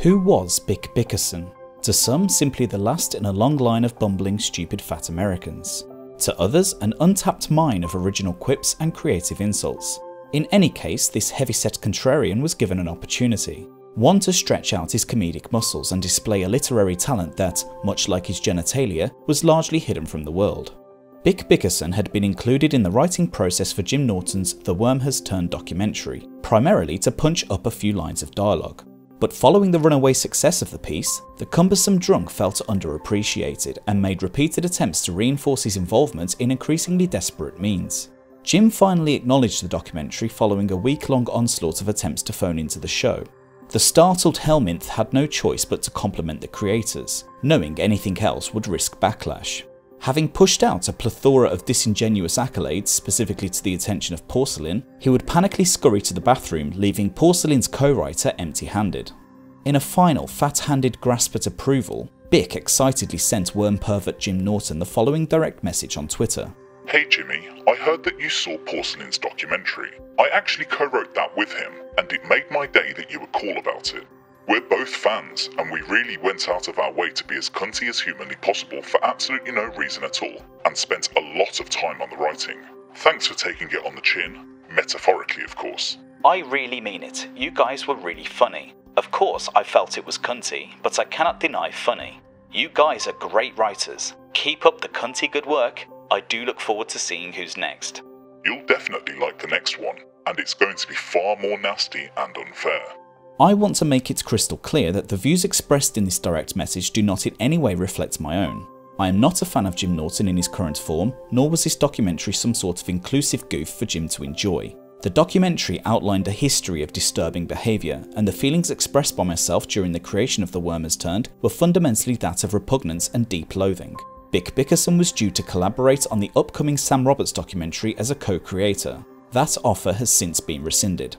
Who was Bick Bickerson? To some, simply the last in a long line of bumbling, stupid fat Americans. To others, an untapped mine of original quips and creative insults. In any case, this heavy-set contrarian was given an opportunity. One to stretch out his comedic muscles and display a literary talent that, much like his genitalia, was largely hidden from the world. Bick Bickerson had been included in the writing process for Jim Norton's The Worm Has Turned documentary, primarily to punch up a few lines of dialogue. But following the runaway success of the piece, the cumbersome drunk felt underappreciated and made repeated attempts to reinforce his involvement in increasingly desperate means. Jim finally acknowledged the documentary following a week-long onslaught of attempts to phone into the show. The startled Helminth had no choice but to compliment the creators, knowing anything else would risk backlash. Having pushed out a plethora of disingenuous accolades specifically to the attention of Porcelain, he would panically scurry to the bathroom, leaving Porcelain's co-writer empty-handed. In a final fat-handed grasp at approval, Bick excitedly sent worm pervert Jim Norton the following direct message on Twitter. Hey Jimmy, I heard that you saw Porcelain's documentary. I actually co-wrote that with him, and it made my day that you would call about it. We're both fans, and we really went out of our way to be as cunty as humanly possible for absolutely no reason at all, and spent a lot of time on the writing. Thanks for taking it on the chin. Metaphorically, of course. I really mean it. You guys were really funny. Of course, I felt it was cunty, but I cannot deny funny. You guys are great writers. Keep up the cunty good work. I do look forward to seeing who's next. You'll definitely like the next one, and it's going to be far more nasty and unfair. I want to make it crystal clear that the views expressed in this direct message do not in any way reflect my own. I am not a fan of Jim Norton in his current form, nor was this documentary some sort of inclusive goof for Jim to enjoy. The documentary outlined a history of disturbing behaviour, and the feelings expressed by myself during the creation of The Worm Has Turned were fundamentally that of repugnance and deep loathing. Bick Bickerson was due to collaborate on the upcoming Sam Roberts documentary as a co-creator. That offer has since been rescinded.